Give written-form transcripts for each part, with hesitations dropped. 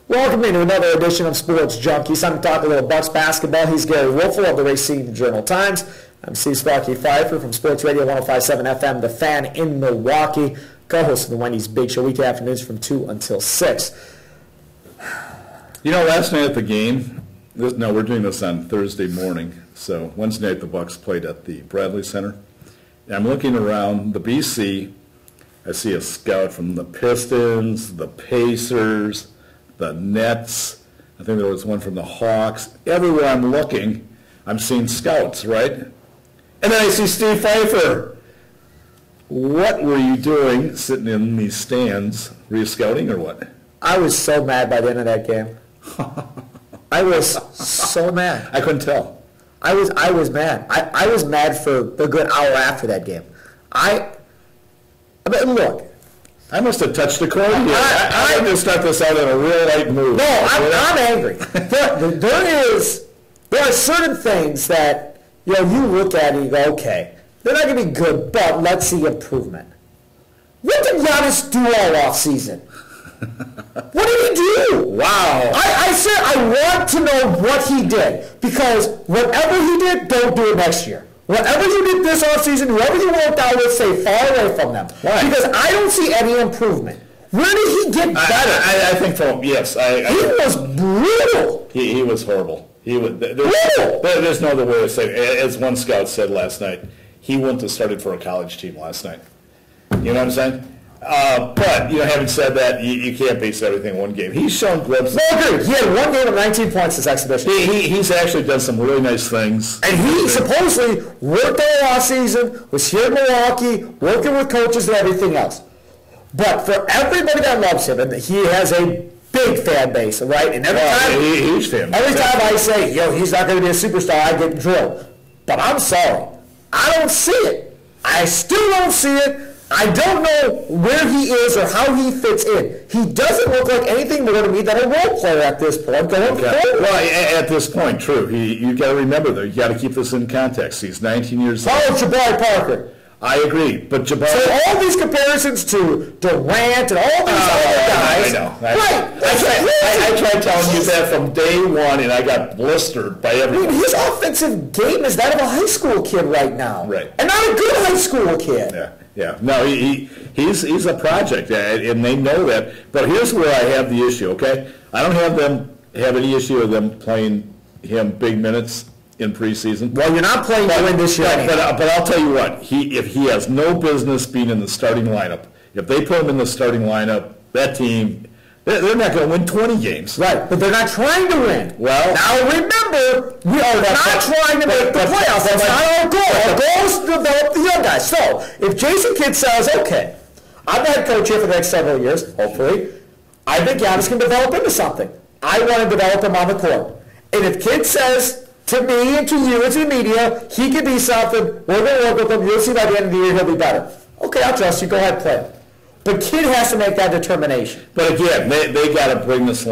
Welcome into another edition of Sports Junkies. I'm talking a little Bucks basketball. He's Gery Woelfel of the Racine Journal-Times. I'm Sparky Fifer from Sports Radio 105.7 FM, The Fan in Milwaukee. Co-host of the Wendy's Big Show weekday afternoons from 2 until 6. You know, last night at the game, we're doing this on Thursday morning, so Wednesday night the Bucks played at the Bradley Center. And I'm looking around the BC. I see a scout from the Pistons, the Pacers, the Nets. I think there was one from the Hawks. Everywhere I'm looking, I'm seeing scouts, right? And then I see Steve Fifer. What were you doing sitting in these stands? Were you scouting or what? I was so mad by the end of that game. I was so mad. I couldn't tell. I was mad. I was mad for a good hour after that game. I mean, look. I must have touched the chord here. I had to start this out in a real light mood. No, I'm angry. There are certain things that you look at and you go, okay, they're not going to be good, but let's see improvement. What did Giannis do all offseason? What did he do? Wow. I said I want to know what he did, because whatever he did, don't do it next year. Whatever you did this offseason, whoever you worked out with, stay far away from them. Right. Because I don't see any improvement. Where did he get better? I think from, yes. He was brutal. He was horrible. There's no other way to say it. As one scout said last night, he wouldn't have started for a college team last night. You know what I'm saying? But, having said that, you can't base everything on one game. He's shown glimpses. No, agreed. He had one game of 19 points this exhibition. He's actually done some really nice things. And he supposedly worked all off season, was here in Milwaukee, working with coaches and everything else. But for everybody that loves him, and he has a big fan base, right? And huge fan base. Every time I say, he's not going to be a superstar, I get drilled. But I'm sorry. I don't see it. I still don't see it. I don't know where he is or how he fits in. He doesn't look like anything more to me than a role player at this point going forward. Well, at this point, true. You got to remember, though, you got to keep this in context. He's 19 years old. Oh, Jabari Parker. I agree, but Jabari... So all these comparisons to Durant and all these other guys... I know. Right. I tried telling you that from day one, and I got blistered by everyone. I mean, his offensive game is that of a high school kid right now. Right. And not a good high school kid. Yeah. No, he's a project, and they know that. But here's where I have the issue, okay? I don't have any issue with them playing him big minutes in preseason. Well, you're not playing to win this year. But I'll tell you what, if he has no business being in the starting lineup, if they put him in the starting lineup, that team, they're not going to win 20 games. Right, but they're not trying to win. Well, now remember, we are not trying to make the playoffs. That's not our goal. Our goal is to develop the young guys. So, if Jason Kidd says, okay, I'm the head coach here for the next several years, hopefully, I think Giannis can develop into something. I want to develop him on the court. And if Kidd says to me and to you and to the media, he can be something, we're going to work with him, you'll see by the end of the year he'll be better. Okay, I'll trust you. Go ahead and play him. But Kidd has to make that determination. But again, they got to bring this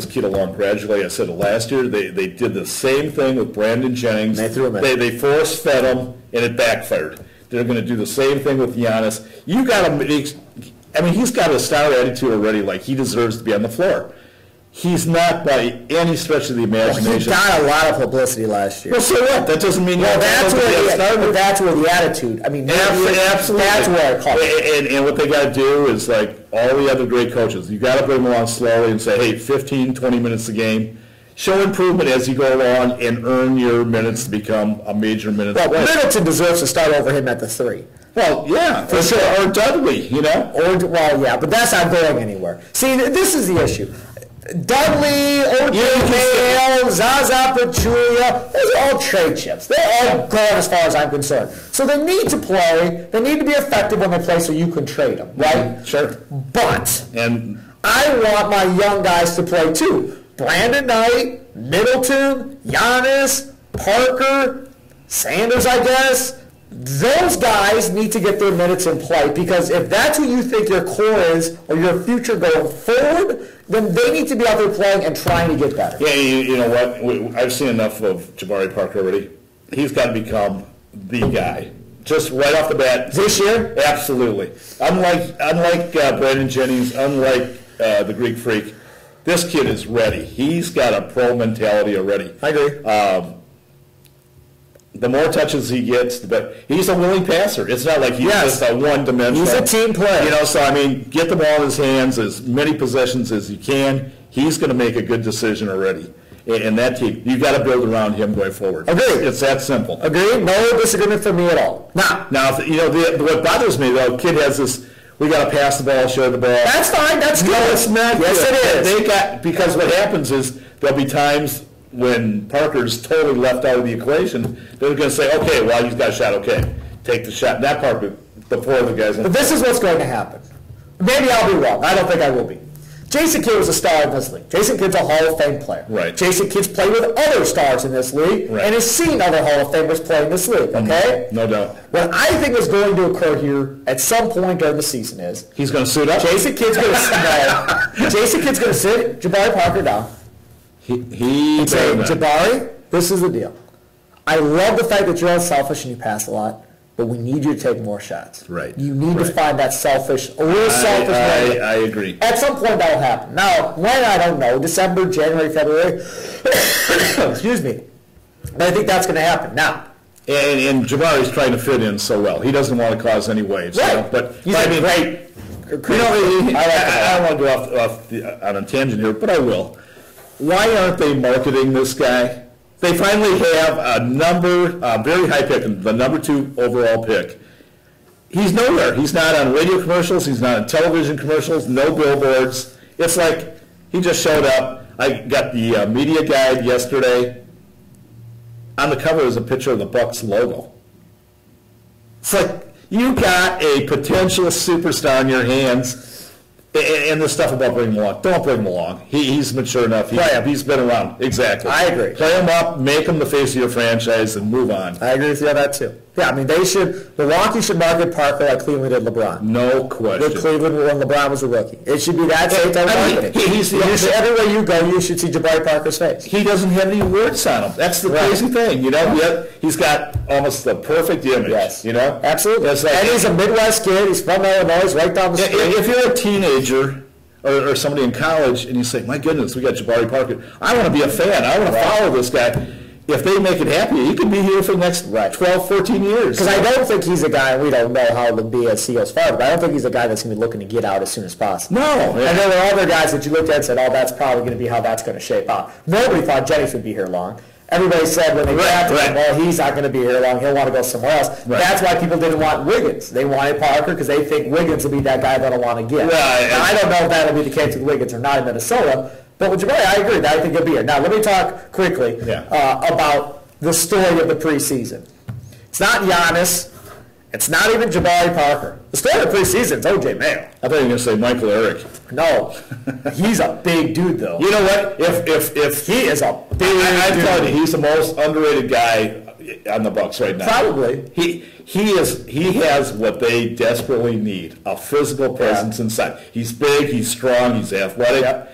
kid along gradually. I said it last year. They did the same thing with Brandon Jennings. They threw him in. They force-fed him, and it backfired. They're going to do the same thing with Giannis. You got to. I mean, he's got a star attitude already. Like, he deserves to be on the floor. He's not by any stretch of the imagination. Well, he got a lot of publicity last year. Well, so what? That doesn't mean that's where the attitude. I mean, absolutely. That's where it comes. And what they got to do is, like all the other great coaches, you got to bring them along slowly and say, hey, 15, 20 minutes a game. Show improvement as you go along and earn your minutes to become a major minute player. Well, Middleton deserves to start over him at the 3. Well, yeah, for sure. Or Dudley, but that's not going anywhere. See, this is the issue. Dudley, Mayo, Zaza Pachulia, those are all trade chips. They're all gone as far as I'm concerned. So they need to play. They need to be effective when they play so you can trade them, right? Sure. But I want my young guys to play too. Brandon Knight, Middleton, Giannis, Parker, Sanders, I guess. Those guys need to get their minutes in play, because if that's who you think your core is or your future going forward, then they need to be out there playing and trying to get better. Yeah, you know what? I've seen enough of Jabari Parker already. He's got to become the guy. Just right off the bat. This year? Absolutely. Unlike Brandon Jennings, unlike the Greek Freak, This kid is ready. He's got a pro mentality already. I agree. The more touches he gets, the better. He's a willing passer. It's not like he's just a one-dimensional. He's a team player. You know, so, I mean, get the ball in his hands as many possessions as you can. He's going to make a good decision already. And that team, you've got to build around him going forward. Agreed. It's that simple. Agreed. No disagreement from me at all. Now, you know, what bothers me, though, kid has this, we got to pass the ball, share the ball. That's fine. That's good. No, it's not. Yes, it is. Because what happens is there'll be times when Parker's totally left out of the equation, they're going to say, okay, well, he's got a shot, okay, take the shot. And that Parker, the four of the guys. But this is what's going to happen. Maybe I'll be wrong. I don't think I will be. Jason Kidd was a star in this league. Jason Kidd's a Hall of Fame player. Right. Jason Kidd's played with other stars in this league and has seen other Hall of Famers play in this league, okay? No doubt. What I think is going to occur here at some point during the season is he's going to suit up. Jason Kidd's going to sit Jabari Parker down. He say, Jabari, this is the deal. I love the fact that you're unselfish and you pass a lot, but we need you to take more shots. Right. You need to find that selfish way. I agree. At some point that will happen. Now, when, I don't know, December, January, February, excuse me. But I think that's going to happen. Now, and Jabari's trying to fit in so well. He doesn't want to cause any waves. Right. You know? But he's great. You know, I don't want to go on a tangent here, but I will. Why aren't they marketing this guy? They finally have a very high pick, the number 2 overall pick. He's nowhere. He's not on radio commercials. He's not on television commercials. No billboards. It's like he just showed up. I got the media guide yesterday. On the cover is a picture of the Bucks logo. It's like you got a potential superstar in your hands. And the stuff about bringing him along, don't bring him along. He's mature enough. He's been around. Exactly. I agree. Play him up, make him the face of your franchise, and move on. I agree with you on that too. Yeah, I mean, Milwaukee should market Parker like Cleveland did LeBron. No question. With Cleveland when LeBron was a rookie. It should be that same type of marketing. Everywhere you go, you should see Jabari Parker's face. He doesn't have any words on him. That's the crazy thing, you know? Yet he's got almost the perfect image, you know? Absolutely. And he's a Midwest kid. He's from Illinois, right down the street. If you're a teenager or somebody in college and you say, my goodness, we got Jabari Parker. I want to be a fan. I want to follow this guy. If they make it happen, he could be here for the next 12, 14 years. Because I don't think he's a guy, we don't know how it'll be as he goes forward, but I don't think he's a guy that's going to be looking to get out as soon as possible. No. And there were other guys that you looked at and said, oh, that's probably going to be how that's going to shape out. Nobody thought Jennings would be here long. Everybody said when they drafted him, well, he's not going to be here long. He'll want to go somewhere else. That's why people didn't want Wiggins. They wanted Parker because they think Wiggins will be that guy that'll want to get. Now, I don't know if that'll be the case with Wiggins or not in Minnesota, but with Jabari, I agree. I think he'll be here. Now, let me talk quickly about the story of the preseason. It's not Giannis. It's not even Jabari Parker. The story of the preseason is O.J. Mayo. I thought you were going to say Michael Eric. No. He's a big dude, though. You know what? If he is a big dude. I'm telling you, he's the most underrated guy on the Bucks right now. Probably. He has what they desperately need, a physical presence inside. He's big, he's strong, he's athletic.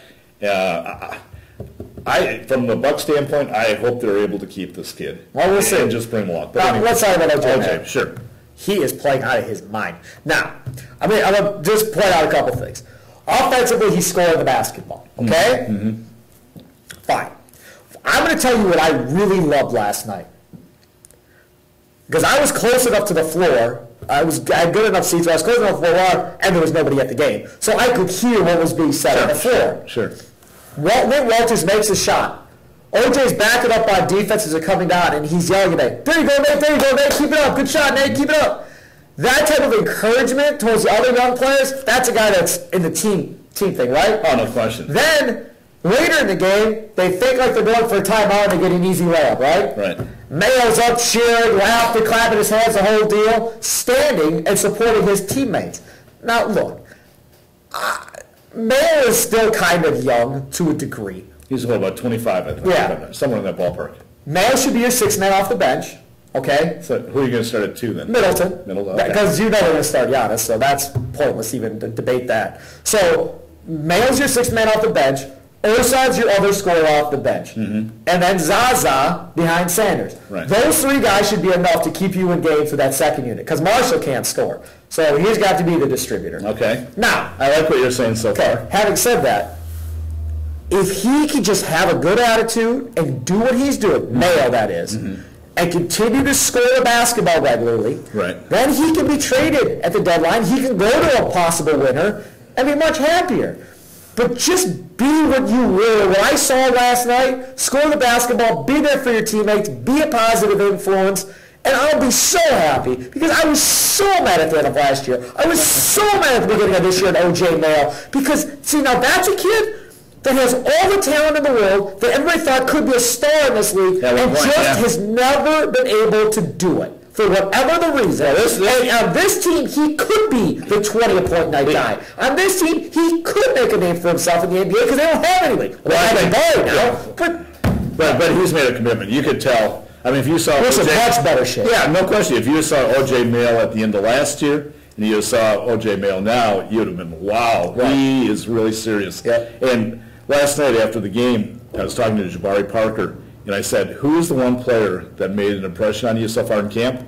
From the Bucks standpoint, I hope they're able to keep this kid. Well, we'll see. And just bring him along. But anyway, let's talk about O.J. Sure. He is playing out of his mind. Now, I'm going to just point out a couple things. Offensively, he's scoring the basketball. Okay? Mm-hmm. Fine. I'm going to tell you what I really loved last night. Because I was close enough to the floor. I had good enough seats where I was close enough to the floor, and there was nobody at the game. So I could hear what was being said on the floor. Sure. Nate Walters makes a shot. OJ's backing up on defense as they're coming down, and he's yelling at Nate. There you go, Nate. There you go, Nate. Keep it up. Good shot, Nate. Keep it up. That type of encouragement towards the other young players, that's a guy that's in the team thing, right? Oh, no question. Then, later in the game, they think like they're going for a timeout and they get an easy layup, right? Right. Mayo's up cheering, laughing, clapping his hands, the whole deal, standing and supporting his teammates. Now, look, Mayo is still kind of young to a degree. He's about 25, I think. Yeah. Somewhere in that ballpark. Mayo should be your sixth man off the bench, okay? So who are you going to start at 2 then? Middleton. Okay. Because you know they're going to start Giannis, so that's pointless even to debate that. So Mayo's your sixth man off the bench. Ursad's your other scorer off the bench. Mm-hmm. And then Zaza behind Sanders. Right. Those three guys should be enough to keep you in games for that second unit because Marshall can't score. So he's got to be the distributor. Okay. Now, I like what you're saying so far. Having said that, if he can just have a good attitude and do what he's doing, Mayo that is, and continue to score the basketball regularly, then he can be traded at the deadline. He can go to a possible winner and be much happier. But just be what you were. What I saw last night, score the basketball, be there for your teammates, be a positive influence, and I'll be so happy because I was so mad at the end of last year. I was so mad at the beginning of this year at O.J. Mayo because, see, now that's a kid that has all the talent in the world that everybody thought could be a star in this league and has never been able to do it. For whatever the reason, and on this team, he could be the 20-point night guy. On this team, he could make a name for himself in the NBA because they don't have anything. But he's made a commitment. You could tell. I mean, if you saw OJ, much better shape. Yeah, no question. If you saw O.J. Mayo at the end of last year and you saw O.J. Mayo now, you'd have been, wow, he is really serious. And last night after the game, I was talking to Jabari Parker, and I said, who is the one player that made an impression on you so far in camp?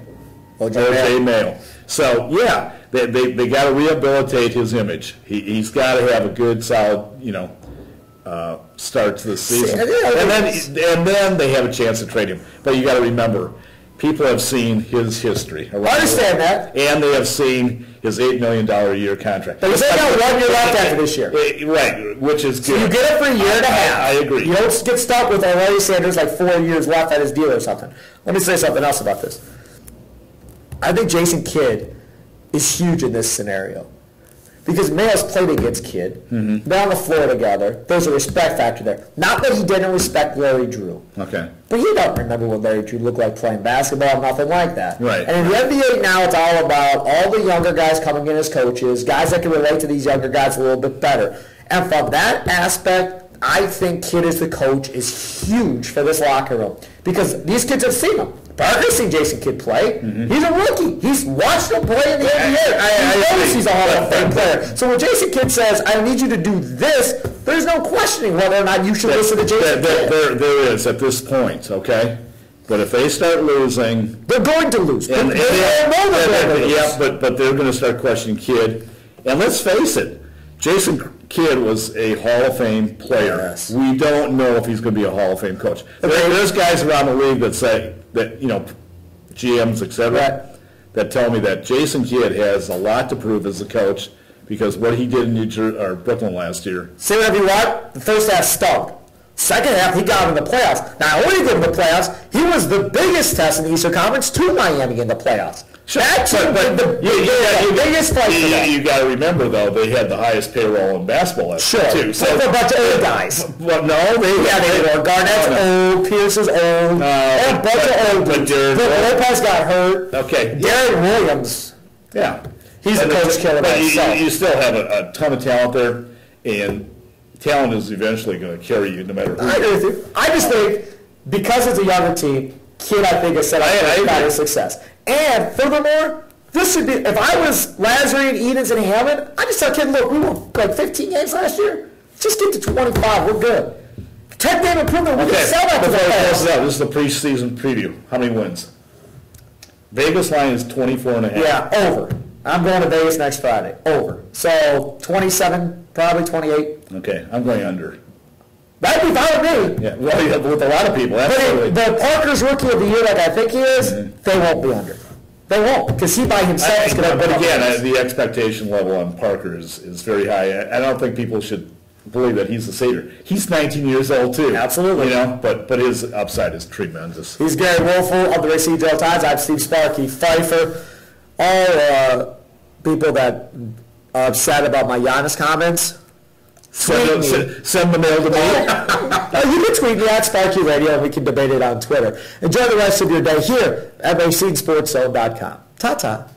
O.J. Mayo. So, yeah, they got to rehabilitate his image. He's got to have a good, solid, start to the season. And then they have a chance to trade him. But you got to remember, people have seen his history. I understand that. And they have seen his $8 million a year contract. But he's got 1 year left after this year. Right, which is good. So you get it for a year and a half. I agree. You don't get stuck with Larry Sanders like 4 years left at his deal or something. Let me say something else about this. I think Jason Kidd is huge in this scenario. Because Mayo's played against Kidd. They're on the floor together. There's a respect factor there. Not that he didn't respect Larry Drew. Okay. But he don't remember what Larry Drew looked like playing basketball, nothing like that. Right. And in the NBA now, it's all about all the younger guys coming in as coaches, guys that can relate to these younger guys a little bit better. And from that aspect, I think Kidd as the coach is huge for this locker room. Because these kids have seen him. Parker's seen Jason Kidd play. He's a rookie. He's watched him play in the NBA. He knows he's a Hall of Fame player. So when Jason Kidd says, I need you to do this, there's no questioning whether or not you should listen to Jason Kidd. There is at this point, okay? But if they start losing... They're going to lose. But they're going to start questioning Kidd. And let's face it, Jason Kidd was a Hall of Fame player. Yes. We don't know if he's going to be a Hall of Fame coach. There's guys around the league that say, that GMs, etc., that tell me that Jason Kidd has a lot to prove as a coach because what he did in Brooklyn last year. Say whatever you want, the first half stunk. Second half, he got him in the playoffs. Not only did him in the playoffs, he was the biggest test in the Eastern Conference to Miami in the playoffs. Sure. That's the biggest fight for that. You got to remember, though, they had the highest payroll in basketball last year, too. So a bunch of old guys. Well, no, they were. Garnett's old, Pierce is old. A bunch of old dudes. Lopez got hurt. Okay. Gery Williams. Yeah. He's a coach killer by himself. You still have a ton of talent there, and talent is eventually going to carry you no matter who. I agree with you. I just think because it's a younger team, Kidd, I think, is set up for better success. And furthermore, this should be, if I was Lazary and Edens and Hammond, I just tell Kidd, look, we won like 15 games last year. Just get to 25, we're good. 10-game improvement, we can sell that to the players. This is the preseason preview. How many wins? Vegas line is 24.5. Yeah, over. I'm going to Vegas next Friday. Over. So 27, probably 28. Okay, I'm going under. That'd be fine with me. Yeah, well, with a lot of people, absolutely. But the Parker's Rookie of the Year, like I think he is, they won't be under. They won't, because he by himself is going to. But again, the expectation level on Parker is very high. I don't think people should believe that he's the savior. He's 19 years old too. Absolutely. But his upside is tremendous. He's Gery Woelfel of the Racing Jail Times. I'm Steve Sparky, Fifer. All people that are upset about my Giannis comments. Send the mail to me. You can tweet me at Sparky Radio and we can debate it on Twitter. Enjoy the rest of your day here at RacingSportsZone.com. Ta-ta.